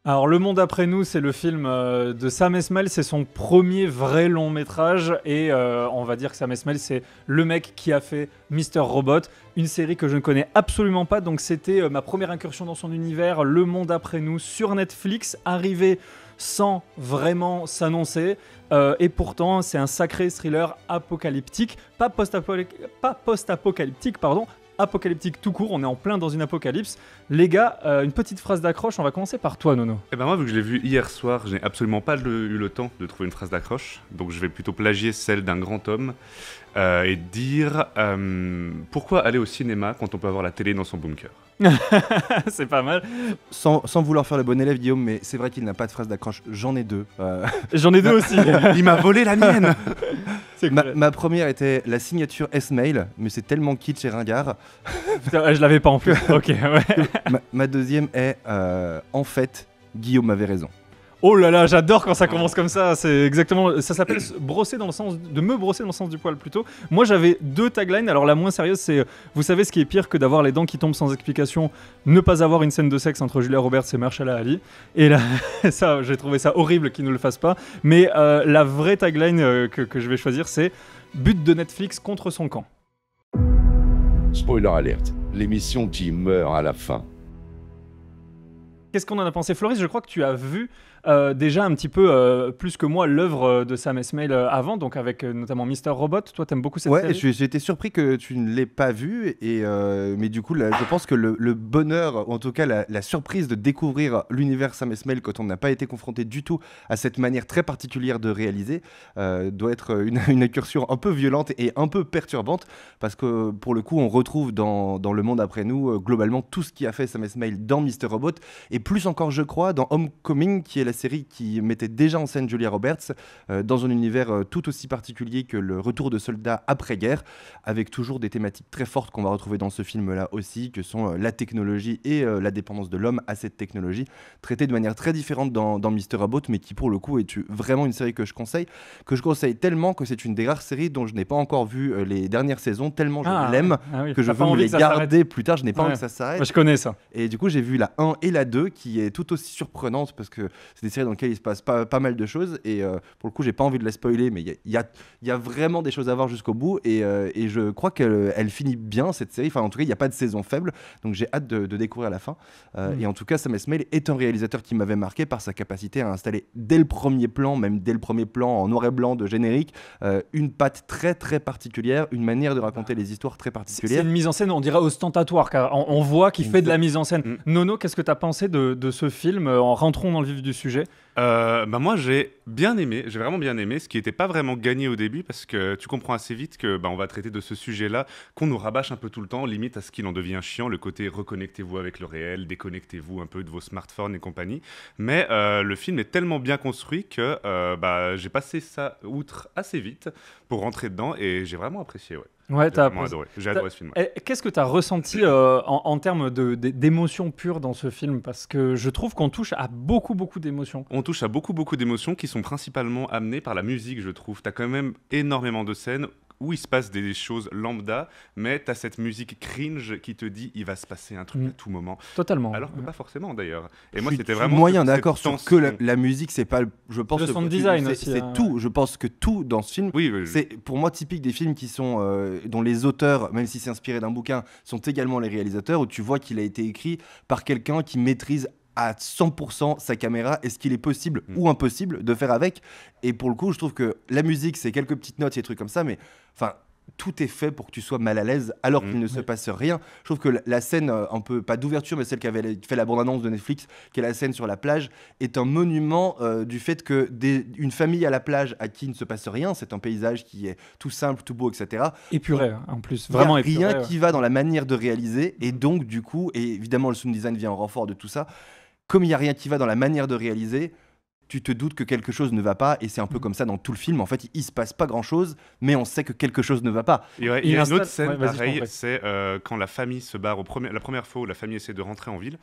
Alors, Le Monde après nous, c'est le film de Sam Esmail, c'est son premier vrai long métrage et on va dire que Sam Esmail, c'est le mec qui a fait Mister Robot, une série que je ne connais absolument pas, donc c'était ma première incursion dans son univers, Le Monde après nous sur Netflix, arrivé sans vraiment s'annoncer et pourtant c'est un sacré thriller apocalyptique, pas post-apocalyptique, pardon, apocalyptique tout court, on est en plein dans une apocalypse. Les gars, une petite phrase d'accroche, on va commencer par toi Nono. Eh ben moi, vu que je l'ai vu hier soir, je n'ai absolument pas eu le temps de trouver une phrase d'accroche, donc je vais plutôt plagier celle d'un grand homme et dire pourquoi aller au cinéma quand on peut avoir la télé dans son bunker. C'est pas mal. Sans vouloir faire le bon élève, Guillaume, mais c'est vrai qu'il n'a pas de phrase d'accroche. J'en ai deux. J'en ai deux aussi. Il m'a volé la mienne. Ma première était la signature S-Mail, mais c'est tellement kitsch et ringard. Putain, je l'avais pas en plus. Ok, ouais. Ma deuxième est en fait, Guillaume avait raison. Oh là là, j'adore quand ça commence comme ça. C'est exactement. Ça s'appelle brosser dans le sens de me brosser dans le sens du poil plutôt. Moi, j'avais deux taglines. Alors la moins sérieuse, c'est vous savez ce qui est pire que d'avoir les dents qui tombent sans explication, ne pas avoir une scène de sexe entre Julia Roberts et Mahershala Ali. Et là, ça, j'ai trouvé ça horrible qu'ils ne le fassent pas. Mais la vraie tagline que je vais choisir, c'est but de Netflix contre son camp. Spoiler alerte, l'émission qui meurt à la fin. Qu'est-ce qu'on en a pensé, Floris? Je crois que tu as vu déjà un petit peu plus que moi l'œuvre de Sam Esmail avant, donc avec notamment Mister Robot. Toi, t'aimes beaucoup cette série? Ouais, j'ai été surpris que tu ne l'aies pas vu, mais du coup, là, je pense que le bonheur, ou en tout cas la surprise de découvrir l'univers Sam Esmail quand on n'a pas été confronté du tout à cette manière très particulière de réaliser, doit être une incursion un peu violente et un peu perturbante, parce que pour le coup, on retrouve dans Le Monde après nous, globalement, tout ce qui a fait Sam Esmail dans Mister Robot, et plus encore, je crois, dans Homecoming, qui est la série qui mettait déjà en scène Julia Roberts dans un univers tout aussi particulier que le retour de soldats après-guerre, avec toujours des thématiques très fortes qu'on va retrouver dans ce film-là aussi, que sont la technologie et la dépendance de l'homme à cette technologie, traitées de manière très différente dans Mister Robot, mais qui pour le coup est vraiment une série que je conseille tellement que c'est une des rares séries dont je n'ai pas encore vu les dernières saisons, tellement je l'aime, que je veux me les garder plus tard, je n'ai pas envie que ça s'arrête. Moi, je connais ça. Et du coup, j'ai vu la 1 et la 2, qui est tout aussi surprenante, parce que c'est des séries dans lesquelles il se passe pas mal de choses, et pour le coup j'ai pas envie de la spoiler, mais il y a vraiment des choses à voir jusqu'au bout, et je crois qu'elle finit bien cette série, enfin en tout cas il n'y a pas de saison faible, donc j'ai hâte de découvrir la fin. Et en tout cas Sam Esmail est un réalisateur qui m'avait marqué par sa capacité à installer dès le premier plan, même dès le premier plan en noir et blanc de générique, une patte très très particulière, une manière de raconter les histoires très particulière. C'est une mise en scène, on dirait ostentatoire, car on voit qu'il fait de la mise en scène. Nono, qu'est-ce que tu as pensé de ce film? Rentrons dans le vif du sujet. Moi j'ai bien aimé, j'ai vraiment bien aimé, ce qui n'était pas vraiment gagné au début, parce que tu comprends assez vite que on va traiter de ce sujet-là, qu'on nous rabâche un peu tout le temps, limite à ce qu'il en devient chiant, le côté reconnectez-vous avec le réel, déconnectez-vous un peu de vos smartphones et compagnie. Mais le film est tellement bien construit que j'ai passé ça outre assez vite pour rentrer dedans, et j'ai vraiment apprécié. Ouais, j'ai vraiment adoré. J'ai adoré ce film. Ouais. Qu'est-ce que tu as ressenti en termes d'émotions pures dans ce film? Parce que je trouve qu'on touche à beaucoup d'émotions. On touche à beaucoup d'émotions qui sont principalement amenées par la musique, je trouve. Tu as quand même énormément de scènes où il se passe des choses lambda, mais tu as cette musique cringe qui te dit il va se passer un truc à tout moment. Totalement. Alors que pas forcément d'ailleurs. Et moi c'était vraiment moyen d'accord sur que la musique, c'est pas, je pense, le sound design aussi. C'est tout. Je pense que tout dans ce film, c'est pour moi typique des films qui sont dont les auteurs, même si c'est inspiré d'un bouquin, sont également les réalisateurs, où tu vois qu'il a été écrit par quelqu'un qui maîtrise à 100% sa caméra et ce qu'il est possible ou impossible de faire avec. Et pour le coup, je trouve que la musique, c'est quelques petites notes et des trucs comme ça, mais enfin, tout est fait pour que tu sois mal à l'aise alors qu'il ne se passe rien. Je trouve que la scène, un peu, pas d'ouverture, mais celle qui avait fait la bande-annonce de Netflix, qui est la scène sur la plage, est un monument du fait que une famille à la plage à qui il ne se passe rien, c'est un paysage qui est tout simple, tout beau, etc. Épuré, en plus. Vraiment épuré. Il n'y a rien qui va dans la manière de réaliser, et donc, du coup, et évidemment, le sound design vient en renfort de tout ça. Comme il n'y a rien qui va dans la manière de réaliser, tu te doutes que quelque chose ne va pas, et c'est un peu comme ça dans tout le film. En fait, il se passe pas grand-chose, mais on sait que quelque chose ne va pas. Et ouais, il y a une autre scène ouais, vas-y, je t'en pareil, prie. c'est quand la famille se barre, la première fois où la famille essaie de rentrer en ville.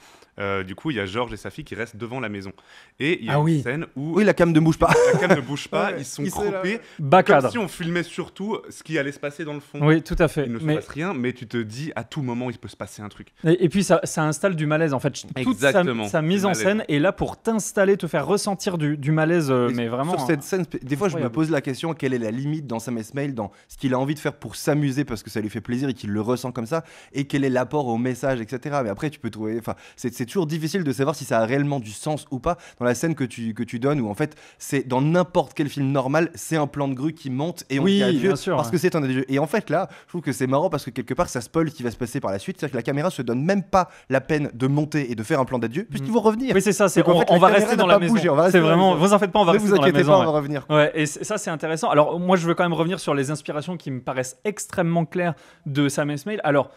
Du coup, il y a George et sa fille qui restent devant la maison. Et il y a une scène où Oui, la cam ne bouge pas. la cam ne bouge pas, Ouais, ils sont ils sont là, croupés, Bas comme cadre. si on filmait surtout ce qui allait se passer dans le fond. Oui, tout à fait. Il ne se Mais passe rien, mais tu te dis à tout moment il peut se passer un truc. Et puis ça installe du malaise en fait. Toute Exactement, sa mise du en malaise. scène est là pour t'installer, te faire ressentir du malaise, Et mais vraiment. sur cette scène, des fois, je me incroyable. pose la question, quelle est la limite dans Sam Esmail, dans ce qu'il a envie de faire pour s'amuser parce que ça lui fait plaisir et qu'il le ressent comme ça, et quel est l'apport au message, etc. Mais après, tu peux trouver, enfin, c'est toujours difficile de savoir si ça a réellement du sens ou pas dans la scène que tu donnes, où en fait, c'est dans n'importe quel film normal, c'est un plan de grue qui monte et on Oui, dit adieu bien sûr, parce ouais. que c'est un adieu. Et en fait, là, je trouve que c'est marrant parce que quelque part, ça spoil ce qui va se passer par la suite, c'est-à-dire que la caméra se donne même pas la peine de monter et de faire un plan d'adieu, puisqu'ils vont revenir. Oui, c'est ça. Donc, en fait, On la va caméra rester n'a dans la pas maison. bougé, on va rester C'est dans la vraiment. maison. Vous en faites pas, on va Ne rester vous dans la inquiétez maison. pas, on ouais. va revenir. Ouais, et ça c'est intéressant. Alors moi je veux quand même revenir sur les inspirations qui me paraissent extrêmement claires de Sam Esmail. Alors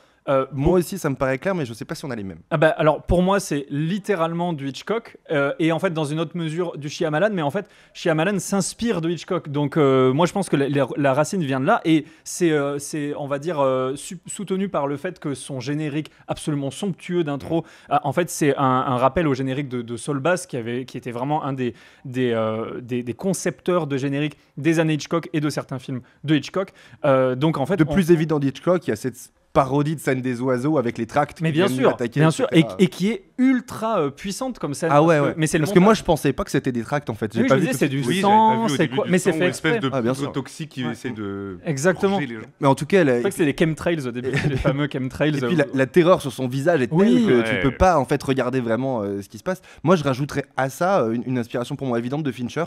Moi aussi, ça me paraît clair, mais je sais pas si on a les mêmes. ah bah, alors pour moi c'est littéralement du Hitchcock et en fait dans une autre mesure du Shyamalan, mais en fait Shyamalan s'inspire de Hitchcock, donc moi je pense que la racine vient de là, et c'est on va dire soutenu par le fait que son générique absolument somptueux d'intro, en fait c'est un rappel au générique de Saul Bass qui était vraiment un des concepteurs de générique des années Hitchcock et de certains films de Hitchcock, donc en fait De plus évident d'Hitchcock, il y a cette parodie de scène des oiseaux avec les tracts mais qui bien viennent sûr, attaquer, bien sûr, etc. et qui est ultra puissante comme scène. Ah ouais, parce ouais. que- mais c'est le Parce que moi, montage. je pensais pas que c'était des tracts en fait. J'ai Oui, pas je vu disais, tout- c'est du Oui, sang, j'avais pas vu au c'est début quoi du mais c'est sang, fait une espèce exprès. de Ah, bien poudre sûr. toxique qui Ouais. essaie de Exactement. purger les gens. Mais en tout cas, C'est vrai que c'est les chemtrails au début, les fameux chemtrails. et puis la terreur sur son visage est telle Oui. que Ouais. tu peux pas en fait regarder vraiment ce qui se passe. Moi, je rajouterais à ça une inspiration pour moi évidente de Fincher.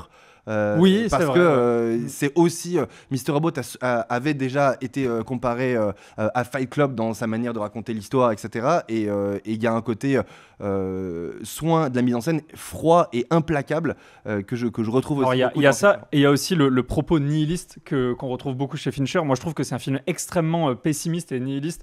Oui, c'est parce vrai, que ouais. c'est aussi Mr. Robot avait déjà été comparé à Fight Club dans sa manière de raconter l'histoire, etc. Et il y a un côté soin de la mise en scène froid et implacable que je retrouve Alors, aussi. il y a, beaucoup il y a dans ça, Fincher. et il y a aussi le propos nihiliste qu'on retrouve beaucoup chez Fincher. Moi, je trouve que c'est un film extrêmement pessimiste et nihiliste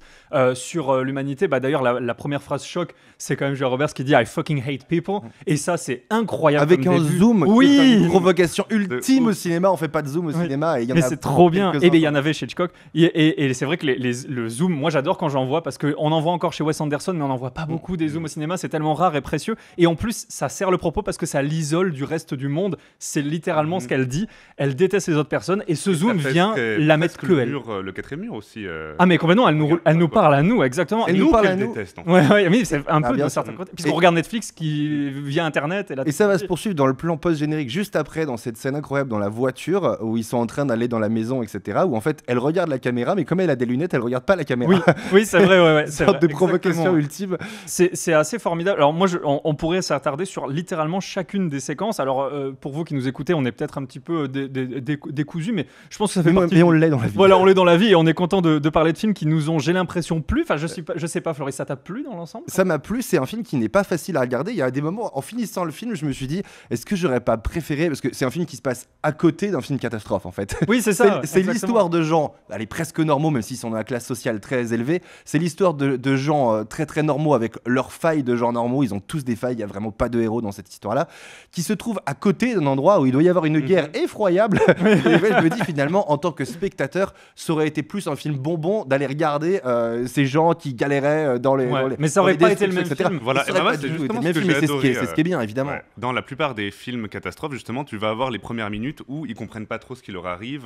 sur l'humanité. Bah, d'ailleurs, la première phrase choc, c'est quand même Julia Roberts qui dit I fucking hate people. Et ça, c'est incroyable. Avec comme un début. zoom, qui est Oui, une provocation ultime ouf. au cinéma. On fait pas de zoom au Oui. cinéma, et il y en mais a c'est trop bien. quelques-uns. Et bien, il y en avait chez Hitchcock. Et c'est vrai que le zoom, moi j'adore quand j'en vois, parce qu'on en voit encore chez Wes Anderson, mais on n'en voit pas beaucoup des zooms au cinéma. C'est tellement rare et précieux. Et en plus, ça sert le propos parce que ça l'isole du reste du monde. C'est littéralement ce qu'elle dit. Elle déteste les autres personnes. Et ce zoom Ça fait vient la mettre presque que le elle. mur, le quatrième mur aussi. Ah, mais complètement, elle nous Regarde, quoi. parle à nous, exactement. Elle Et nous nous, parle à qu'elle nous. déteste, en fait. Ouais, mais c'est un Ah, peu bien d'un sûr. certain côté. Puisqu'on Et- regarde Netflix qui via Internet. Et, Et ça va se poursuivre dans le plan post-générique juste après, dans cette scène incroyable dans la voiture où ils sont en train d'aller dans la maison, etc. Où en fait elle regarde la caméra, mais comme elle a des lunettes, elle regarde pas la caméra. Oui, oui, c'est vrai, ouais, c'est Sorte vrai, de provocation exactement. ultime. C'est assez formidable. Alors moi, on pourrait s'attarder sur littéralement chacune des séquences. Alors pour vous qui nous écoutez, on est peut-être un petit peu décousus, mais je pense que ça fait partie. Mais on l'est dans la vie. Voilà, on l'est dans la vie et on est content de parler de films qui nous ont, j'ai l'impression, plu. Enfin, je sais pas, Floris, ça t'a plu dans l'ensemble? Ça m'a plu, c'est un film qui n'est pas facile à regarder. Il y a des moments, en finissant le film, je me suis dit, est-ce que j'aurais pas préféré, parce que c'est un film qui se passe à côté d'un film catastrophe en fait. Oui, c'est ça. C'est exactement. l'histoire de gens, allez, presque normaux, même s'ils sont dans la classe sociale très élevée. C'est l'histoire de gens très très normaux avec leurs failles de gens normaux. Ils ont tous des failles, il n'y a vraiment pas de héros dans cette histoire-là, qui se trouvent à côté d'un endroit où il doit y avoir une guerre effroyable. Et ouais, je me dis finalement, en tant que spectateur, ça aurait été plus un film bonbon d'aller regarder ces gens qui galéraient dans les. Ouais, dans les- mais ça dans aurait les pas été le destructions, même etc. film. Voilà, Ça et aurait ben moi, pas c'est du tout justement été le ce même que film, j'ai mais adoré. c'est ce qui est bien, évidemment. Ouais. Dans la plupart des films catastrophes, justement, tu vas avoir les premières minutes où ils comprennent pas trop ce qui leur arrive,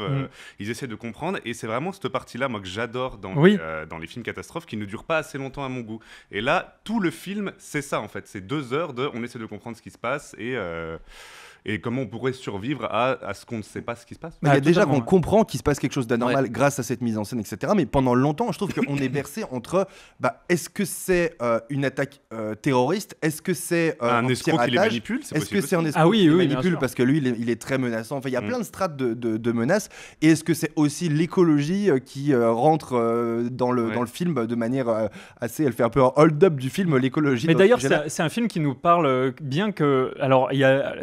ils essaient de comprendre, et c'est vraiment cette partie-là, moi, que j'adore Oui. dans les films catastrophes, qui ne durent pas assez longtemps à mon goût. Et là, tout le film, c'est ça, en fait. C'est 2 heures de on essaie de comprendre ce qui se passe et comment on pourrait survivre à ce qu'on ne sait pas ce qui se passe. Mais il y a Ah, déjà totalement, qu'on ouais. comprend qu'il se passe quelque chose d'anormal grâce à cette mise en scène, etc. Mais pendant longtemps, je trouve qu'on est bercé entre est-ce que c'est une attaque terroriste? Est-ce que c'est un escroc qui les piratage? manipule, c'est Est-ce que possible c'est un aussi. escroc Ah oui, qui les oui, bien manipule sûr. parce que lui, il est très menaçant? Enfin, il y a plein de strates de menaces. Et est-ce que c'est aussi l'écologie qui rentre dans le film de manière assez... Elle fait un peu un hold-up du film, l'écologie. Mais dans d'ailleurs, ce sujet-là. c'est un film qui nous parle bien que. Alors,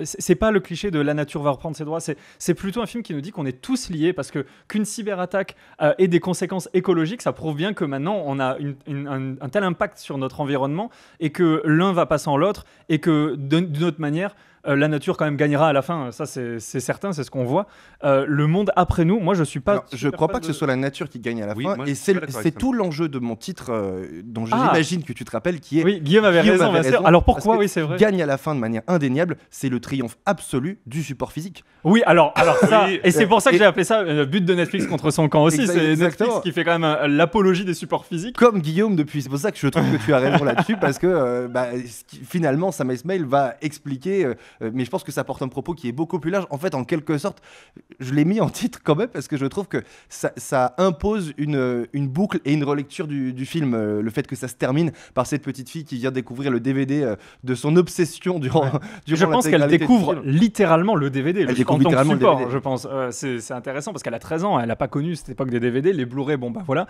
c'est pas le cliché de la nature va reprendre ses droits, c'est plutôt un film qui nous dit qu'on est tous liés, parce qu'une cyberattaque ait des conséquences écologiques, ça prouve bien que maintenant on a un tel impact sur notre environnement et que l'un va pas sans l'autre, et que d'une autre manière, la nature quand même gagnera à la fin. Ça, c'est certain, c'est ce qu'on voit. Le monde après nous, moi, je suis pas. Alors, je crois pas que ce soit la nature qui gagne à la Oui, fin. moi, Et je suis pas d'accord c'est avec ça. tout l'enjeu de mon titre, dont j'imagine que tu te rappelles, qui est Oui, Guillaume avait raison, bien sûr. Alors pourquoi? parce que Oui, c'est vrai. gagne à la fin de manière indéniable, c'est le triomphe absolu du support physique. Oui, alors ça, Oui. et c'est pour ça que Et- j'ai appelé ça but de Netflix contre son camp aussi. C'est Exactement. Netflix qui fait quand même l'apologie des supports physiques. Comme Guillaume depuis, c'est pour ça que je trouve que tu as raison là-dessus, parce que finalement Sam Esmail va expliquer, mais je pense que ça porte un propos qui est beaucoup plus large. En fait, en quelque sorte, je l'ai mis en titre quand même, parce que je trouve que ça impose une boucle et une relecture du film. Le fait que ça se termine par cette petite fille qui vient découvrir le DVD de son obsession durant Je pense qu'elle l'intégralité du découvre film. littéralement le DVD, Elle découvre en tant que littéralement le support, DVD. je pense. C'est intéressant parce qu'elle a 13 ans, elle n'a pas connu cette époque des DVD, les Blu-ray, bon bah voilà.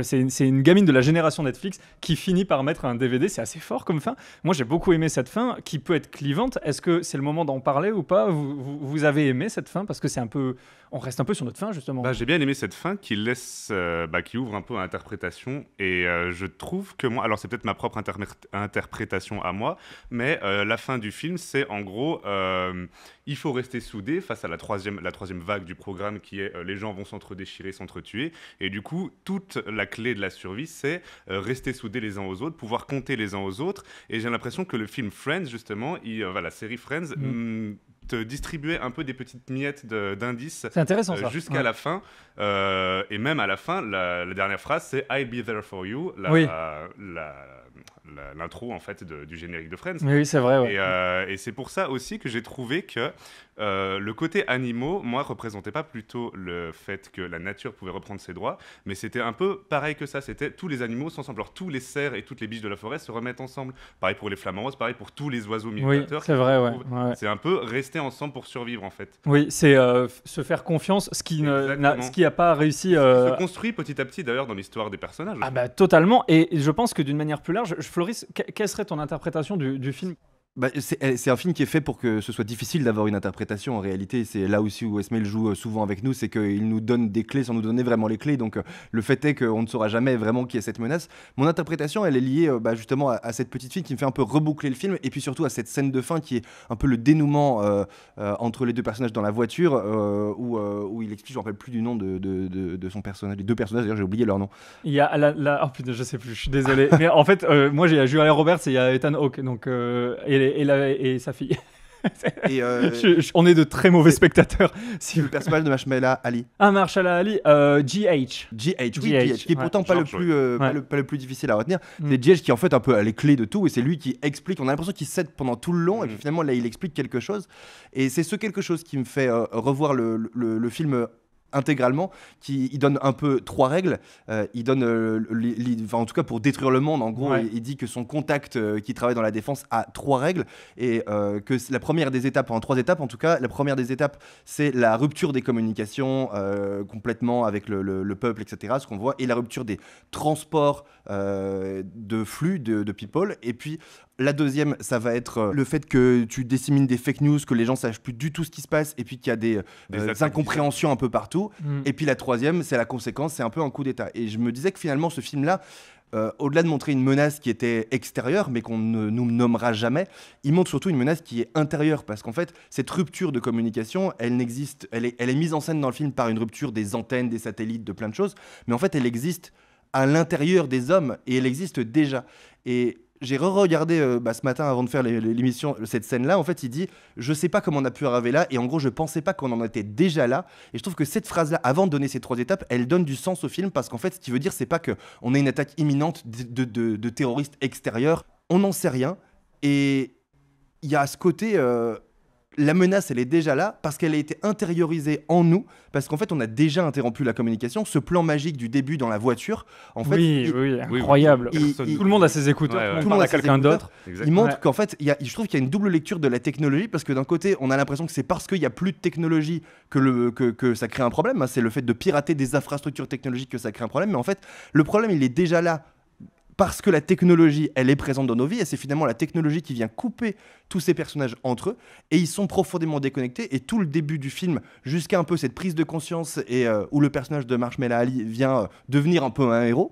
C'est une gamine de la génération Netflix qui finit par mettre un DVD, c'est assez fort comme fin. Moi j'ai beaucoup aimé cette fin qui peut être clivante. Est-ce que c'est le moment d'en parler ou pas? Vous avez aimé cette fin parce que c'est un peu... On reste un peu sur notre fin justement. J'ai bien aimé cette fin qui laisse, qui ouvre un peu à l'interprétation et je trouve que moi, alors c'est peut-être ma propre interprétation à moi, mais la fin du film, c'est en gros, il faut rester soudé face à la troisième vague du programme qui est les gens vont s'entre-déchirer, s'entre-tuer et du coup, toute la clé de la survie, c'est rester soudés les uns aux autres, pouvoir compter les uns aux autres et j'ai l'impression que le film Friends, justement, la série Friends, te distribuait un peu des petites miettes d'indices C'est intéressant ça. jusqu'à Ouais. la fin et même à la fin la dernière phrase c'est I'll be there for you Oui. l'intro en fait du générique de Friends Oui, c'est vrai. Ouais. et c'est pour ça aussi que j'ai trouvé que le côté animaux, moi, représentait pas plutôt le fait que la nature pouvait reprendre ses droits, mais c'était un peu pareil que ça. C'était tous les animaux ensemble. Alors, tous les cerfs et toutes les biches de la forêt se remettent ensemble. Pareil pour les flamants roses, pareil pour tous les oiseaux Oui, migrateurs. c'est vrai. Ouais. Ouais. C'est un peu rester ensemble pour survivre, en fait. Oui, c'est se faire confiance, ce qui a pas réussi. Se construit petit à petit, d'ailleurs, dans l'histoire des personnages. Ah bah totalement. Et je pense que d'une manière plus large, Floris, quelle serait ton interprétation du film? C'est un film qui est fait pour que ce soit difficile d'avoir une interprétation en réalité. C'est là aussi où Esmail joue souvent avec nous, c'est qu'il nous donne des clés sans nous donner vraiment les clés. Donc le fait est qu'on ne saura jamais vraiment qui est cette menace. Mon interprétation, elle est liée justement à cette petite fille qui me fait un peu reboucler le film et puis surtout à cette scène de fin qui est un peu le dénouement entre les deux personnages dans la voiture où il explique, je ne me rappelle plus du nom de son personnage. Les deux personnages, d'ailleurs j'ai oublié leur nom. Il y a oh putain, je sais plus, je suis désolé. Mais en fait, moi j'ai Julia Roberts et il y a Ethan Hawke, donc et sa fille. Et On est de très mauvais spectateurs. Si le vous... personnage de Mahershala Ali. Ah, Mahershala Ali, GH. GH, oui, GH, qui est pourtant ouais. pas le George, plus, pas le plus difficile à retenir. Mm. C'est GH qui est en fait un peu à les clés de tout et c'est lui qui explique. On a l'impression qu'il cède pendant tout le long et puis finalement là il explique quelque chose. Et c'est ce quelque chose qui me fait revoir le film intégralement, il donne un peu 3 règles. Il donne, en tout cas pour détruire le monde, en gros, Ouais. il dit que son contact qui travaille dans la défense a 3 règles et que la première des étapes, en 3 étapes en tout cas, la première des étapes, c'est la rupture des communications complètement avec le peuple, etc. Ce qu'on voit, et la rupture des transports de flux de people. Et puis la deuxième, ça va être le fait que tu dissémines des fake news, que les gens sachent plus du tout ce qui se passe, et puis qu'il y a des attaques incompréhensions un peu partout. Mm. Et puis la troisième, c'est la conséquence, c'est un peu un coup d'État. Et je me disais que finalement, ce film-là, au-delà de montrer une menace qui était extérieure, mais qu'on ne nous nommera jamais, il montre surtout une menace qui est intérieure, parce qu'en fait, cette rupture de communication, elle est mise en scène dans le film par une rupture des antennes, des satellites, de plein de choses, mais en fait, elle existe à l'intérieur des hommes, et elle existe déjà. Et j'ai re-regardé ce matin avant de faire l'émission cette scène-là. En fait, il dit « Je sais pas comment on a pu arriver là. » Et en gros, je pensais pas qu'on en était déjà là. Et je trouve que cette phrase-là, avant de donner ces 3 étapes, elle donne du sens au film parce qu'en fait, ce qu'il veut dire, c'est pas qu'on ait une attaque imminente de terroristes extérieurs. On n'en sait rien. Et il y a ce côté... la menace, elle est déjà là parce qu'elle a été intériorisée en nous, parce qu'en fait, on a déjà interrompu la communication. Ce plan magique du début dans la voiture, en fait, oui, incroyable. Tout le monde a ses écouteurs, Ouais, ouais. tout le monde a a ses quelqu'un écouteurs. d'autre. Exact. il montre Ouais. qu'en fait, je trouve qu'il y a une double lecture de la technologie, parce que d'un côté, on a l'impression que c'est parce qu'il n'y a plus de technologie que ça crée un problème. C'est le fait de pirater des infrastructures technologiques que ça crée un problème. Mais en fait, le problème, il est déjà là. Parce que la technologie, elle est présente dans nos vies, et c'est finalement la technologie qui vient couper tous ces personnages entre eux, et ils sont profondément déconnectés, et tout le début du film, jusqu'à un peu cette prise de conscience, et où le personnage de Mahershala Ali vient devenir un peu un héros,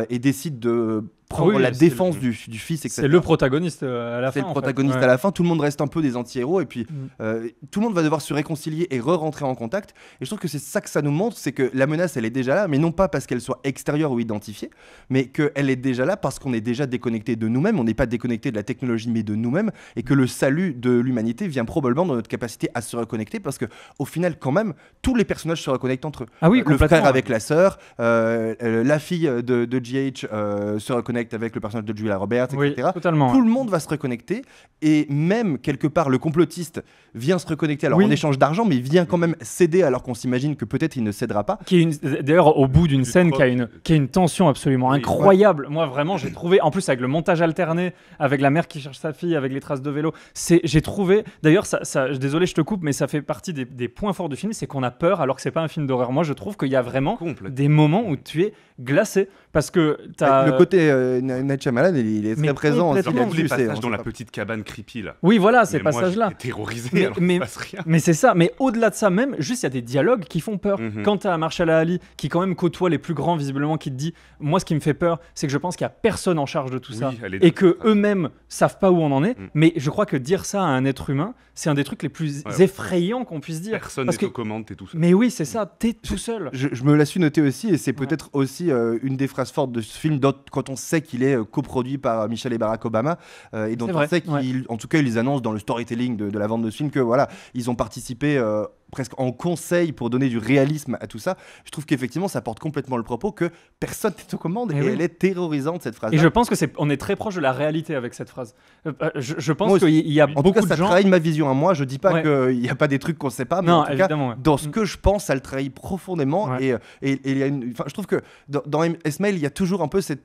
et décide de prendre Oui, la c'est défense du fils, etc. C'est le protagoniste à la fin. C'est le en fait. protagoniste Ouais. à la fin, tout le monde reste un peu des anti-héros et puis Mm. tout le monde va devoir se réconcilier et re-rentrer en contact. Et je trouve que c'est ça que ça nous montre, c'est que la menace elle est déjà là, mais non pas parce qu'elle soit extérieure ou identifiée, mais qu'elle est déjà là parce qu'on est déjà déconnecté de nous-mêmes, on n'est pas déconnecté de la technologie mais de nous-mêmes, et que le salut de l'humanité vient probablement dans notre capacité à se reconnecter, parce que au final quand même, tous les personnages se reconnectent entre eux. Ah oui, Le complètement. frère avec la sœur, la fille de GH se reconnecte avec le personnage de Julia Roberts, Oui, etc. totalement. Tout le monde va se reconnecter, et même quelque part le complotiste vient se reconnecter, alors Oui. en échange d'argent, mais il vient quand même céder alors qu'on s'imagine que peut-être il ne cédera pas. Qui est d'ailleurs au bout d'une Du scène troc. qui a une tension absolument Oui. incroyable. Moi vraiment j'ai trouvé, en plus avec le montage alterné, avec la mère qui cherche sa fille, avec les traces de vélo, j'ai trouvé, d'ailleurs désolé je te coupe, mais ça fait partie des points forts du film, c'est qu'on a peur alors que c'est pas un film d'horreur. Moi je trouve qu'il y a vraiment Complètement. des moments où tu es glacé parce que t'as... Le côté Night Shyamalan, il est Mais très présent aussi complètement. Tous les là-dessus. passages dans la petite cabane creepy là. Oui voilà, ces Mais moi, passages-là. j'étais terrorisé, Mais- alors qu'il mais- se passe rien. Mais c'est ça, mais au-delà de ça même, juste il y a des dialogues qui font peur. Mhm. Quand t'as Marshall Ali qui quand même côtoie les plus grands visiblement, qui te dit, moi ce qui me fait peur, c'est que je pense qu'il y a personne en charge de tout Oui, ça elle est et que d'accord. eux-mêmes savent pas où on en est. Mm. Mais je crois que dire ça à un être humain, c'est un des trucs les plus Ouais. effrayants qu'on puisse dire. Personne Parce n'est que- aux commandes, t'es tout seul. Mais oui, c'est ça, t'es tout seul. Je me la suis noté aussi, et c'est Ouais. peut-être aussi une des phrases fortes de ce film, quand on sait qu'il est coproduit par Michelle et Barack Obama, et dont C'est on vrai, sait qu'ils, en tout cas, ils annoncent dans le storytelling de la vente de ce film que voilà, ils ont participé presque en conseil pour donner du réalisme à tout ça. Je trouve qu'effectivement, ça porte complètement le propos que personne n'est aux commandes, Eh et oui. elle est terrorisante cette phrase. Et je pense que on est très proche de la réalité avec cette phrase. Je pense Moi aussi. qu'il y a En tout beaucoup cas, ça de gens. trahit ma vision à moi. Je dis pas Ouais. qu'il n'y a pas des trucs qu'on sait pas, mais Non, en tout cas, évidemment. ouais. dans ce Mm. que je pense, ça le trahit profondément. Ouais. Et il y a enfin, je trouve que dans S-Mail, il y a toujours un peu cette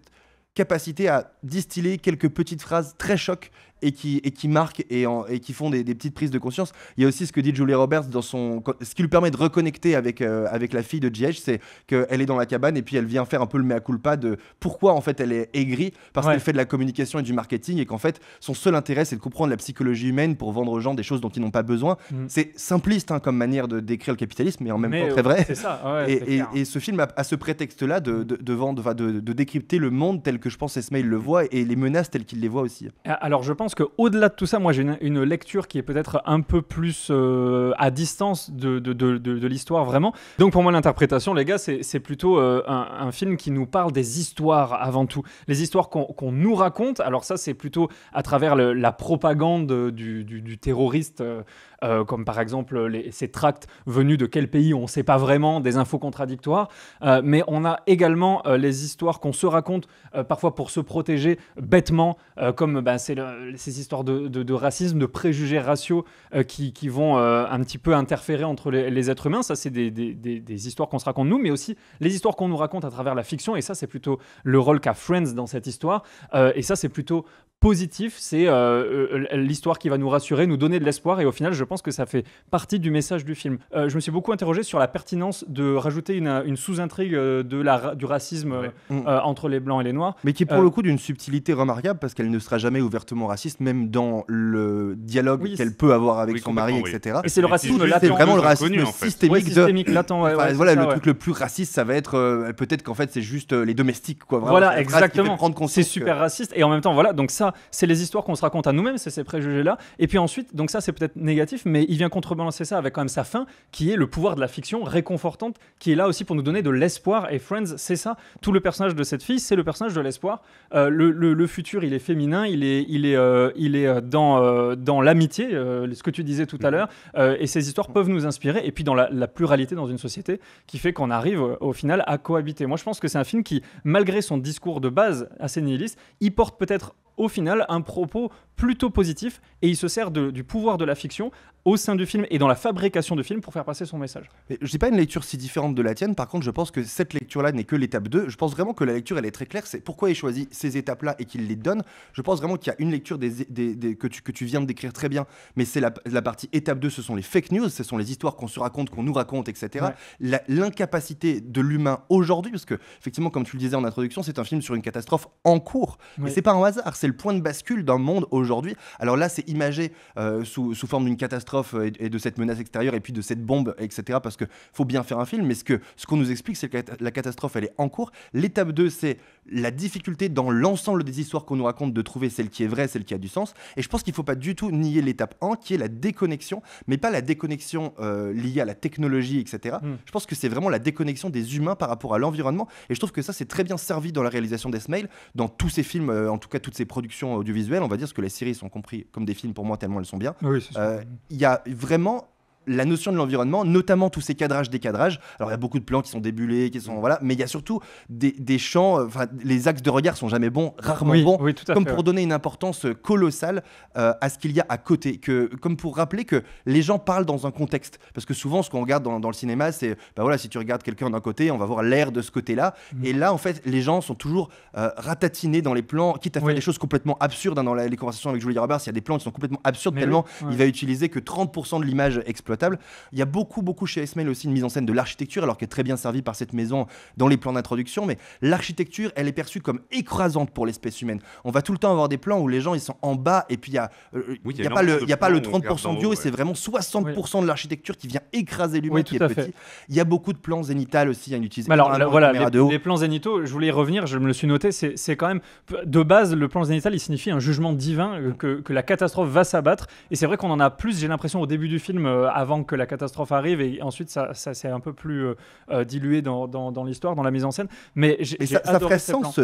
capacité à distiller quelques petites phrases très chocs et qui marquent et qui font des petites prises de conscience. Il y a aussi ce que dit Julia Roberts ce qui lui permet de reconnecter avec la fille de GH, c'est qu'elle est dans la cabane et puis elle vient faire un peu le mea culpa de pourquoi en fait elle est aigrie, parce Ouais. qu'elle fait de la communication et du marketing, et qu'en fait son seul intérêt c'est de comprendre la psychologie humaine pour vendre aux gens des choses dont ils n'ont pas besoin. Mm. C'est simpliste comme manière de décrire le capitalisme, mais en même Mais, temps très vrai. C'est ça, ouais, c'est Et, clair. et ce film a ce prétexte-là de décrypter le monde tel que je pense Esmail le voit, et les menaces telles qu'il les voit aussi. Alors je pense qu'au-delà de tout ça, moi j'ai une lecture qui est peut-être un peu plus à distance de l'histoire vraiment. Donc pour moi l'interprétation, les gars, c'est plutôt un film qui nous parle des histoires avant tout. Les histoires qu'on nous raconte, alors ça c'est plutôt à travers la propagande du terroriste, comme par exemple ces tracts venus de quel pays on ne sait pas vraiment, des infos contradictoires. Mais on a également les histoires qu'on se raconte parfois pour se protéger bêtement, comme ces histoires de racisme, de préjugés raciaux qui vont un petit peu interférer entre les êtres humains. Ça, c'est des histoires qu'on se raconte nous, mais aussi les histoires qu'on nous raconte à travers la fiction. Et ça, c'est plutôt le rôle qu'a Friends dans cette histoire. Et ça, c'est plutôt positif, c'est l'histoire qui va nous rassurer, nous donner de l'espoir, et au final je pense que ça fait partie du message du film. Je me suis beaucoup interrogé sur la pertinence de rajouter une sous-intrigue du racisme Ouais. entre les blancs et les noirs. Mais qui est pour le coup d'une subtilité remarquable, parce qu'elle ne sera jamais ouvertement raciste, même dans le dialogue Oui, qu'elle peut avoir avec oui, son mari, complètement, oui. etc. Et c'est le racisme juste latent. C'est vraiment le Inconnu, racisme en fait. systémique Ouais, de... systémique, latent, ouais, Enfin, ouais, voilà, c'est le ça, truc le plus raciste, ça va être peut-être qu'en fait c'est juste les domestiques, quoi. Vraiment, Voilà, c'est la phrase qui fait exactement. prendre conscience C'est que- super raciste. Et en même temps, voilà, donc ça, c'est les histoires qu'on se raconte à nous-mêmes, c'est ces préjugés-là. Et puis ensuite, donc ça, c'est peut-être négatif, mais il vient contrebalancer ça avec quand même sa fin, qui est le pouvoir de la fiction réconfortante, qui est là aussi pour nous donner de l'espoir. Et Friends, c'est ça. Tout le personnage de cette fille, c'est le personnage de l'espoir. Le futur, il est féminin, il est dans l'amitié, ce que tu disais tout à l'heure. Et ces histoires peuvent nous inspirer. Et puis dans la pluralité dans une société qui fait qu'on arrive au final à cohabiter. Moi, je pense que c'est un film qui, malgré son discours de base assez nihiliste, il porte peut-être au final un propos plutôt positif, et il se sert du pouvoir de la fiction au sein du film et dans la fabrication du film pour faire passer son message. Mais je n'ai pas une lecture si différente de la tienne. Par contre, je pense que cette lecture-là n'est que l'étape 2. Je pense vraiment que la lecture, elle est très claire. C'est pourquoi il choisit ces étapes-là et qu'il les donne. Je pense vraiment qu'il y a une lecture que tu viens de décrire très bien, mais c'est la partie étape 2, ce sont les fake news, ce sont les histoires qu'on se raconte, qu'on nous raconte, etc. Ouais. L'incapacité de l'humain aujourd'hui, parce que, effectivement, comme tu le disais en introduction, c'est un film sur une catastrophe en cours. Oui. Et c'est pas un hasard, c'est le point de bascule d'un monde aujourd'hui aujourd'hui. Alors là, c'est imagé sous forme d'une catastrophe et de cette menace extérieure et puis de cette bombe, etc. Parce qu'il faut bien faire un film, mais ce qu'on nous explique, c'est que la catastrophe, elle est en cours. L'étape 2, c'est la difficulté dans l'ensemble des histoires qu'on nous raconte de trouver celle qui est vraie, celle qui a du sens. Et je pense qu'il ne faut pas du tout nier l'étape 1, qui est la déconnexion, mais pas la déconnexion liée à la technologie, etc. Je pense que c'est vraiment la déconnexion des humains par rapport à l'environnement. Et je trouve que ça, c'est très bien servi dans la réalisation d'Esmail, dans tous ces films, en tout cas toutes ces productions audiovisuelles. On va dire, parce que les séries sont compris comme des films pour moi, tellement elles sont bien. Oui, c'est sûr. Il y a vraiment la notion de l'environnement, notamment tous ces cadrages, décadrages. Alors il y a beaucoup de plans qui sont débulés, qui sont voilà, mais il y a surtout des champs. Les axes de regard sont jamais bons, rarement bons, oui, tout à comme fait, pour donner une importance colossale à ce qu'il y a à côté, comme pour rappeler que les gens parlent dans un contexte. Parce que souvent, ce qu'on regarde dans le cinéma, c'est voilà, si tu regardes quelqu'un d'un côté, on va voir l'air de ce côté-là. Et là, en fait, les gens sont toujours ratatinés dans les plans, quitte à faire des choses complètement absurdes. Dans les conversations avec Julia Roberts, il y a des plans qui sont complètement absurdes, tellement il va utiliser que 30% de l'image exploitable. Il y a beaucoup chez Esmail aussi une mise en scène de l'architecture, alors qu'elle est très bien servie par cette maison dans les plans d'introduction, mais l'architecture, elle est perçue comme écrasante pour l'espèce humaine. On va tout le temps avoir des plans où les gens ils sont en bas et puis il y a pas le 30% du haut, et c'est vraiment 60% de l'architecture qui vient écraser l'humain qui est petit. Il y a beaucoup de plans zénithales aussi à utiliser. Alors voilà, les plans zénithaux, je voulais y revenir, je me le suis noté, c'est quand même de base le plan zénital, il signifie un jugement divin, que la catastrophe va s'abattre, et c'est vrai qu'on en a plus, j'ai l'impression au début du film, avant que la catastrophe arrive, et ensuite ça s'est un peu plus dilué dans l'histoire, dans la mise en scène, mais ça ferait sens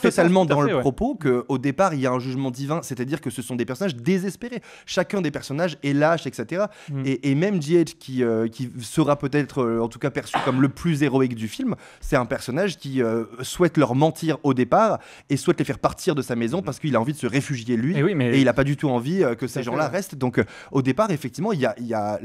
totalement dans le propos qu'au départ il y a un jugement divin, c'est-à-dire que ce sont des personnages désespérés, chacun des personnages est lâche, etc. Et même GH qui sera peut-être en tout cas perçu comme le plus héroïque du film, c'est un personnage qui souhaite leur mentir au départ et souhaite les faire partir de sa maison parce qu'il a envie de se réfugier lui, et il n'a pas du tout envie que ces gens-là restent. Donc au départ effectivement il y a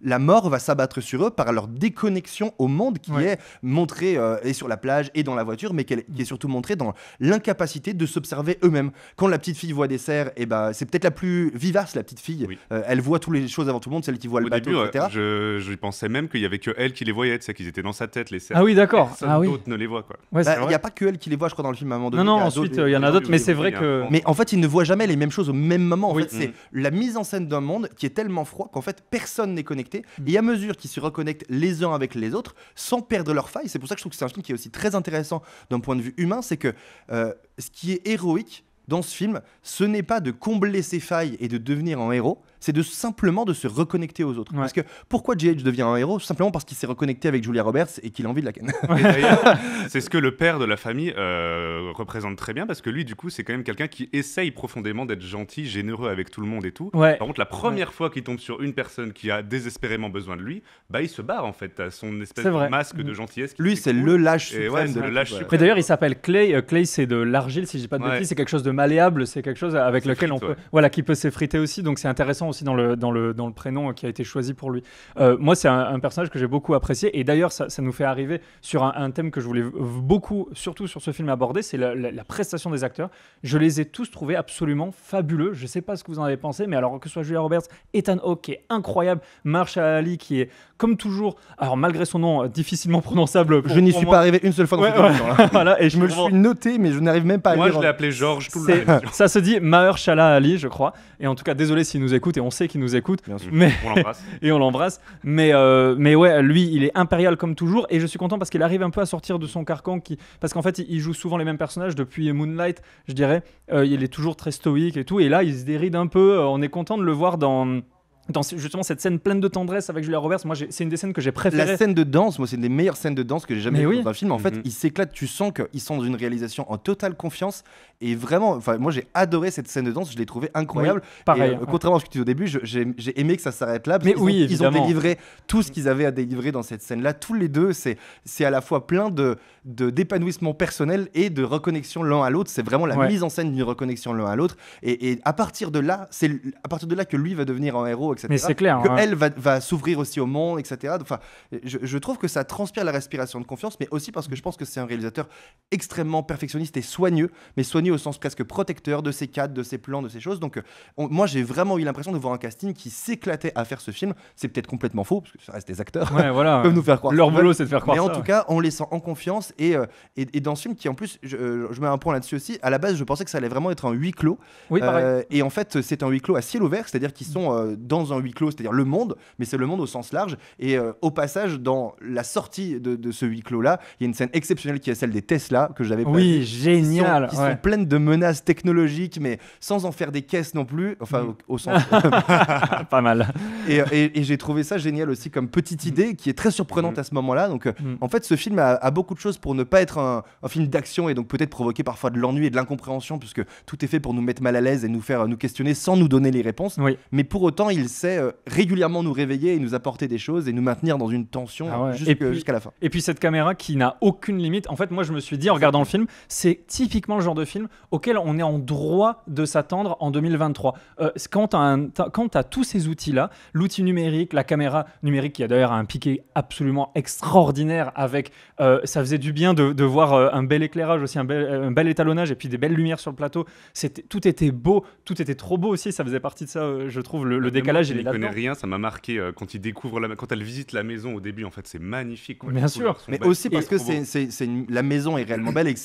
la mort va s'abattre sur eux par leur déconnexion au monde qui est montrée et sur la plage et dans la voiture, mais qui est surtout montrée dans l'incapacité de s'observer eux-mêmes. Quand la petite fille voit des cerfs, c'est peut-être la plus vivace, la petite fille. Elle voit toutes les choses avant tout le monde, celle qui voit le bateau, début, etc. Je pensais même qu'il y avait que elle qui les voyait, qu'ils étaient dans sa tête, les cerfs. Ah oui, d'accord. Personne d'autre ne les voit, quoi. Il n'y a pas que elle qui les voit, je crois, dans le film à un moment donné. Non, ensuite il y en a d'autres, mais c'est vrai que. Mais en fait, ils ne voient jamais les mêmes choses au même moment. En fait, c'est la mise en scène d'un monde qui est tellement froid qu'en fait, personne n'est connecté. Et à mesure qu'ils se reconnectent les uns avec les autres, sans perdre leur faille, c'est pour ça que je trouve que c'est un film qui est aussi très intéressant d'un point de vue humain, c'est que ce qui est héroïque dans ce film, ce n'est pas de combler ses failles et de devenir un héros, c'est simplement de se reconnecter aux autres. Parce que pourquoi J.H. devient un héros ? Tout simplement parce qu'il s'est reconnecté avec Julia Roberts et qu'il a envie de la ken. C'est ce que le père de la famille représente très bien, parce que lui, du coup, c'est quand même quelqu'un qui essaye profondément d'être gentil, généreux avec tout le monde et tout. Par contre, la première fois qu'il tombe sur une personne qui a désespérément besoin de lui, il se barre en fait à son espèce de masque de gentillesse. Lui, c'est le lâche suprême. Mais d'ailleurs, il s'appelle Clay. Clay, c'est de l'argile, si je dis pas de bêtises. C'est quelque chose de malléable, c'est quelque chose avec lequel on peut, qui peut s'effriter aussi. Donc c'est intéressant aussi dans le prénom qui a été choisi pour lui. Moi, c'est un personnage que j'ai beaucoup apprécié, et d'ailleurs ça nous fait arriver sur un thème que je voulais beaucoup, surtout sur ce film, aborder, c'est la prestation des acteurs. Je les ai tous trouvés absolument fabuleux. Je sais pas ce que vous en avez pensé, mais alors que ce soit Julia Roberts, Ethan Hawke qui est incroyable, Mahershala Ali qui est comme toujours, alors malgré son nom difficilement prononçable, je n'y suis pas arrivé une seule fois dans cette émission. Voilà, et je me le suis noté, mais je n'arrive même pas à lire. Moi, je l'ai appelé Georges tout le temps. Ça se dit Mahershala Ali, je crois. Et en tout cas, désolé s'il nous écoute, et on sait qu'il nous écoute. Mais on l'embrasse. Et on l'embrasse. Mais ouais, lui, il est impérial comme toujours. Et je suis content parce qu'il arrive un peu à sortir de son carcan. Parce qu'en fait, il joue souvent les mêmes personnages depuis Moonlight, je dirais. Il est toujours très stoïque et tout. Et là, il se déride un peu. On est content de le voir dans justement cette scène pleine de tendresse avec Julia Roberts. Moi, c'est une des scènes que j'ai préférées. La scène de danse, moi, c'est une des meilleures scènes de danse que j'ai jamais vues dans un film. En fait, ils s'éclatent. Tu sens qu'ils sont dans une réalisation en totale confiance. Et vraiment, moi, j'ai adoré cette scène de danse. Je l'ai trouvée incroyable. Pareil. Et, contrairement à ce que tu dis au début, j'ai aimé que ça s'arrête là. Mais ils ont délivré tout ce qu'ils avaient à délivrer dans cette scène-là. Tous les deux, c'est à la fois plein d'épanouissement personnel et de reconnexion l'un à l'autre. C'est vraiment la mise en scène d'une reconnexion l'un à l'autre. Et à partir de là, c'est à partir de là que lui va devenir un héros, etc. Mais c'est clair. Que Ouais. elle va s'ouvrir aussi au monde, etc. Enfin, je trouve que ça transpire la respiration de confiance, mais aussi parce que je pense que c'est un réalisateur extrêmement perfectionniste et soigneux, mais soigneux au sens presque protecteur de ses cadres, de ses plans, de ses choses. Donc, moi, j'ai vraiment eu l'impression de voir un casting qui s'éclatait à faire ce film. C'est peut-être complètement faux, parce que ça reste des acteurs. Ouais, voilà. Ils peuvent nous faire croire. Leur ce qu'ils boulot, veulent. c'est de faire croire Mais en ça, tout ouais. cas, on les sent en confiance. Et dans ce film, qui en plus, je mets un point là-dessus aussi, à la base, je pensais que ça allait vraiment être un huis clos. Oui, pareil. Et en fait, c'est un huis clos à ciel ouvert, c'est-à-dire qu'ils sont dans un huis clos, c'est-à-dire le monde, mais c'est le monde au sens large. Et au passage, dans la sortie de ce huis clos-là, il y a une scène exceptionnelle qui est celle des Tesla, que j'avais pas Oui, vue, génial. qui ouais. sont pleines de menaces technologiques, mais sans en faire des caisses non plus, enfin au sens. Pas mal. Et j'ai trouvé ça génial aussi comme petite idée qui est très surprenante à ce moment-là. Donc, en fait, ce film a beaucoup de choses pour ne pas être un film d'action et donc peut-être provoquer parfois de l'ennui et de l'incompréhension, puisque tout est fait pour nous mettre mal à l'aise et nous faire nous questionner sans nous donner les réponses. Oui. Mais pour autant, il sait régulièrement nous réveiller et nous apporter des choses et nous maintenir dans une tension Ah ouais. Et puis- jusqu'à la fin. Et puis cette caméra qui n'a aucune limite. En fait, moi, je me suis dit en regardant le film, c'est typiquement le genre de film auquel on est en droit de s'attendre en 2023. Quand tu as tous ces outils-là, l'outil numérique, la caméra numérique qui a d'ailleurs un piqué absolument extraordinaire avec, ça faisait du bien de voir un bel éclairage aussi, un bel étalonnage et puis des belles lumières sur le plateau. Tout était beau, tout était trop beau aussi. Ça faisait partie de ça, je trouve. Le décalage, il est Je ne connais là-dedans. rien, ça m'a marqué quand il découvre quand elle visite la maison au début. En fait, c'est magnifique. Quoi. Bien Les sûr. couleurs sont Mais belles. aussi parce Et que trop beau. la maison est réellement belle et que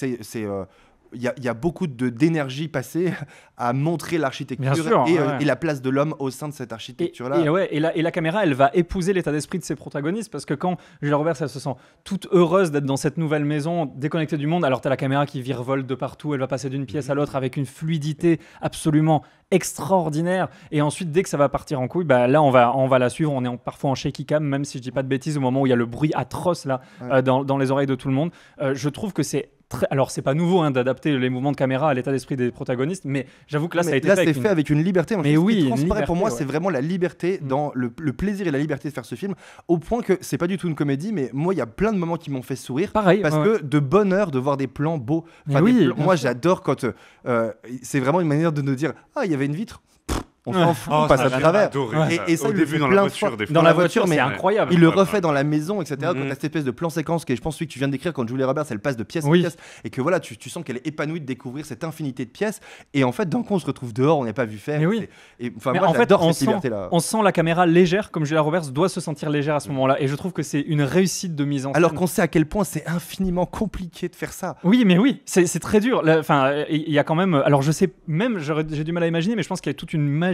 il y a beaucoup d'énergie passée à montrer l'architecture Bien sûr, et, ouais. et la place de l'homme au sein de cette architecture-là. Et la caméra, elle va épouser l'état d'esprit de ses protagonistes parce que quand Julia Roberts, elle se sent toute heureuse d'être dans cette nouvelle maison, déconnectée du monde, alors t'as la caméra qui virevolte de partout, elle va passer d'une pièce à l'autre avec une fluidité absolument extraordinaire. Et ensuite, dès que ça va partir en couille, bah là, on va la suivre. On est parfois en shaky cam, même si je dis pas de bêtises, au moment où il y a le bruit atroce là dans les oreilles de tout le monde. Je trouve que c'est alors c'est pas nouveau d'adapter les mouvements de caméra à l'état d'esprit des protagonistes, mais j'avoue que là, ça a été là, fait c'est avec fait avec une liberté. Mais oui, ce qui une transparaît pour liberté, moi, ouais. c'est vraiment la liberté dans le plaisir et la liberté de faire ce film, au point que c'est pas du tout une comédie, mais moi, il y a plein de moments qui m'ont fait sourire. pareil. Parce ouais. que de bonheur de voir des plans beaux. Mais Enfin, oui, des plans- bien moi, sûr. j'adore quand c'est vraiment une manière de nous dire ah, il y avait une vitre. On s'en fout, Oh, on passe ça, à j'ai travers. adoré Et ça, au il le début fait dans plein la de voiture, fois. des fois. Dans la la voiture, voiture, c'est mais incroyable. Il le Ouais, refait ouais. dans la maison, etc. Quand Mhm. t'as cette espèce de plan séquence qui est, je pense, celui que tu viens de décrire quand Julia Roberts, elle passe de pièce Oui. en pièce et que voilà, tu sens qu'elle est épanouie de découvrir cette infinité de pièces. Et en fait, d'un coup, on se retrouve dehors, on n'est pas vu faire. Mais oui. Enfin, Mais moi, en fait, j'adore on cette liberté-là. On sent la caméra légère, comme Julia Roberts doit se sentir légère à ce moment-là. Et je trouve que c'est une réussite de mise en scène. Alors qu'on sait à quel point c'est infiniment compliqué de faire ça. Oui, mais oui, c'est très dur. Enfin, il y a quand même. Alors, je sais même, j'ai du mal à imaginer, mais je pense qu'il y a toute une machinerie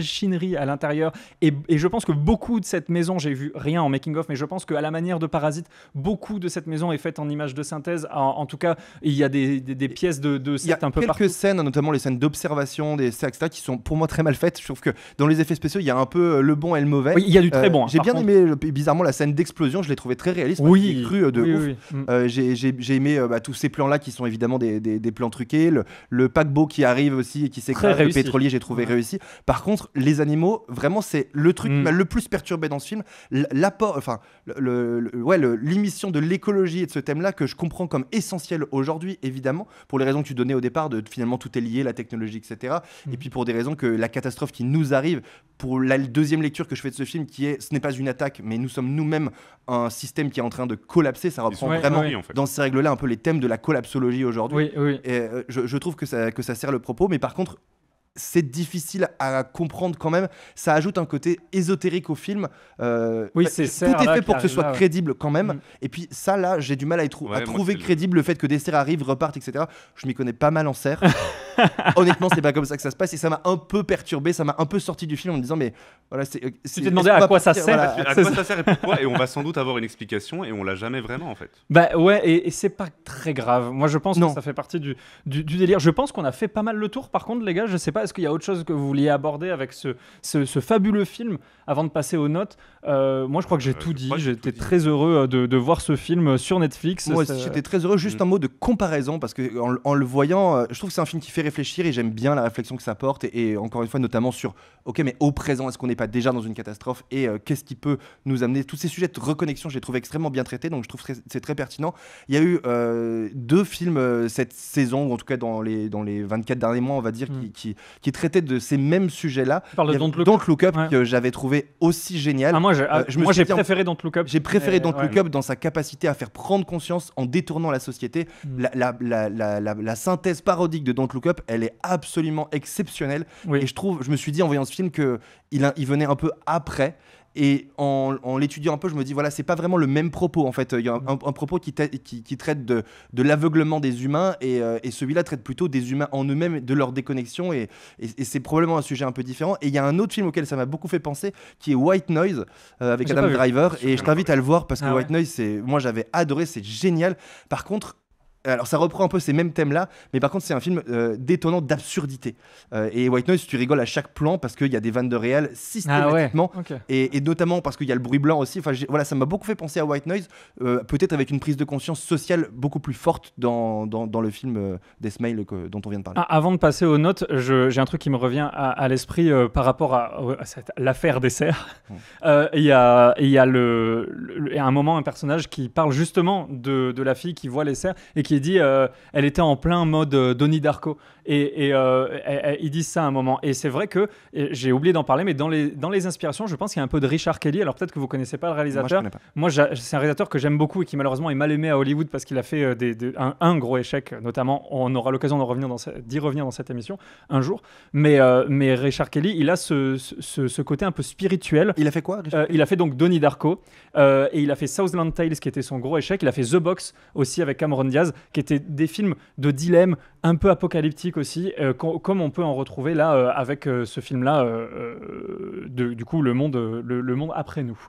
à l'intérieur. Et je pense que beaucoup de cette maison, j'ai vu rien en making of, mais je pense qu'à la manière de Parasite, beaucoup de cette maison est faite en images de synthèse. En tout cas, il y a des pièces de Il y a set un peu quelques partout. scènes, notamment les scènes d'observation, des scènes, etc., qui sont pour moi très mal faites. Je trouve que dans les effets spéciaux, il y a un peu le bon et le mauvais. Oui, il y a du très bon. hein, J'ai par bien contre. aimé, bizarrement, la scène d'explosion. Je l'ai trouvé très réaliste. Moi, j'y ai cru de oui, ouf. oui, oui. J'ai aimé tous ces plans-là qui sont évidemment des plans truqués. Le paquebot qui arrive aussi et qui s'écrase, le réussi. pétrolier, j'ai trouvé Ouais. réussi. Par contre, les animaux, vraiment, c'est le truc qui m'a le plus perturbé dans ce film. L'apport, enfin, l'émission de l'écologie et de ce thème-là que je comprends comme essentiel aujourd'hui, évidemment, pour les raisons que tu donnais au départ, de finalement tout est lié, la technologie, etc. Et puis pour des raisons que la catastrophe qui nous arrive, pour la deuxième lecture que je fais de ce film, qui est, ce n'est pas une attaque, mais nous sommes nous-mêmes un système qui est en train de collapser. Ça reprend sont vraiment oui, en fait. dans ces règles-là un peu les thèmes de la collapsologie aujourd'hui. Oui, oui. Et je trouve que ça sert le propos, mais par contre, c'est difficile à comprendre quand même. Ça ajoute un côté ésotérique au film. Oui, c'est tout Serre, est là, fait qui pour que ce arrive soit là, ouais. crédible quand même. Mm. Et puis ça, là, j'ai du mal à Ouais, moi, trouver c'est le- crédible le fait que des serres arrivent, repartent, etc. Je m'y connais pas mal en serre. Honnêtement, c'est pas comme ça que ça se passe et ça m'a un peu perturbé, ça m'a un peu sorti du film en me disant mais voilà, Tu t'es demandé à quoi ça sert À quoi ça sert et pourquoi? Et on va sans doute avoir une explication et on l'a jamais vraiment en fait. Bah ouais, et c'est pas très grave. Moi, je pense Non. que ça fait partie du délire. Je pense qu'on a fait pas mal le tour. Par contre, les gars, je sais pas, est-ce qu'il y a autre chose que vous vouliez aborder avec ce fabuleux film avant de passer aux notes? Moi, je crois que j'ai tout je dit. crois que j'ai J'étais tout dit. très heureux de voir ce film sur Netflix. Moi Ça- aussi, j'étais très heureux. Juste un mot de comparaison parce que en le voyant, je trouve que c'est un film qui fait fait réfléchir et j'aime bien la réflexion que ça porte et encore une fois notamment sur ok mais au présent est-ce qu'on n'est pas déjà dans une catastrophe et qu'est-ce qui peut nous amener, tous ces sujets de reconnexion je les trouve extrêmement bien traités, donc je trouve que c'est très pertinent. Il y a eu 2 films cette saison, ou en tout cas dans les 24 derniers mois on va dire, qui traitaient de ces mêmes sujets là. Parle de Don't Look Up, que j'avais trouvé aussi génial. Moi j'ai préféré Don't Look Up. J'ai préféré Don't Look Up dans sa capacité à faire prendre conscience en détournant la société. La synthèse parodique de Don't Look Up, elle est absolument exceptionnelle. Et je me suis dit en voyant ce film qu'il venait un peu après. Et en l'étudiant un peu, je me dis voilà, c'est pas vraiment le même propos en fait. Il y a un propos qui traite de l'aveuglement des humains et celui-là traite plutôt des humains en eux-mêmes, de leur déconnexion et c'est probablement un sujet un peu différent. Et il y a un autre film auquel ça m'a beaucoup fait penser qui est White Noise avec Adam Driver et je t'invite à le voir parce que White Noise, moi j'avais adoré, c'est génial. Par contre, alors ça reprend un peu ces mêmes thèmes là, mais par contre c'est un film détonnant d'absurdité et White Noise tu rigoles à chaque plan parce qu'il y a des vannes de réel systématiquement et notamment parce qu'il y a le bruit blanc aussi. Enfin voilà, ça m'a beaucoup fait penser à White Noise, peut-être avec une prise de conscience sociale beaucoup plus forte dans le film Deathmail dont on vient de parler. Avant de passer aux notes, j'ai un truc qui me revient à l'esprit par rapport à l'affaire des serres. Il y a un moment un personnage qui parle justement de la fille qui voit les serres et qui dit elle était en plein mode Donnie Darko et ils disent ça à un moment et c'est vrai que j'ai oublié d'en parler mais dans les inspirations je pense qu'il y a un peu de Richard Kelly. Alors peut-être que vous connaissez pas le réalisateur. Moi c'est un réalisateur que j'aime beaucoup et qui malheureusement est mal aimé à Hollywood parce qu'il a fait un gros échec, notamment on aura l'occasion d'y revenir dans cette émission un jour, mais Richard Kelly il a ce côté un peu spirituel. Il a fait quoi il a fait donc Donnie Darko et il a fait Southland Tales qui était son gros échec. Il a fait The Box aussi avec Cameron Diaz qui étaient des films de dilemme un peu apocalyptiques aussi, comme on peut en retrouver là avec ce film-là, du coup le monde après nous.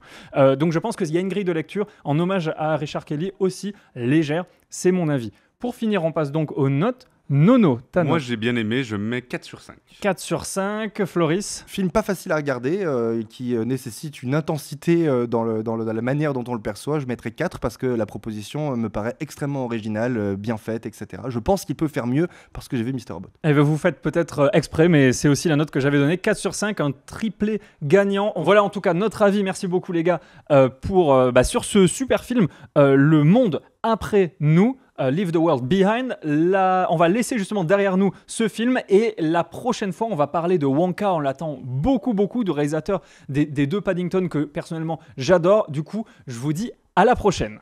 Donc je pense qu'il y a une grille de lecture en hommage à Richard Kelly aussi légère, c'est mon avis. Pour finir, on passe donc aux notes. Nono, ta note. Moi j'ai bien aimé, je mets 4 sur 5. 4 sur 5, Floris. Film pas facile à regarder, qui nécessite une intensité dans la manière dont on le perçoit. Je mettrais 4 parce que la proposition me paraît extrêmement originale, bien faite, etc. Je pense qu'il peut faire mieux parce que j'ai vu Mr. Robot. Et vous faites peut-être exprès, mais c'est aussi la note que j'avais donnée. 4 sur 5, un triplé gagnant. Voilà en tout cas notre avis. Merci beaucoup les gars sur ce super film, Le Monde après nous. Leave the World Behind. On va laisser justement derrière nous ce film et la prochaine fois on va parler de Wonka. On l'attend beaucoup de réalisateurs des 2 Paddington que personnellement j'adore. Du coup je vous dis à la prochaine.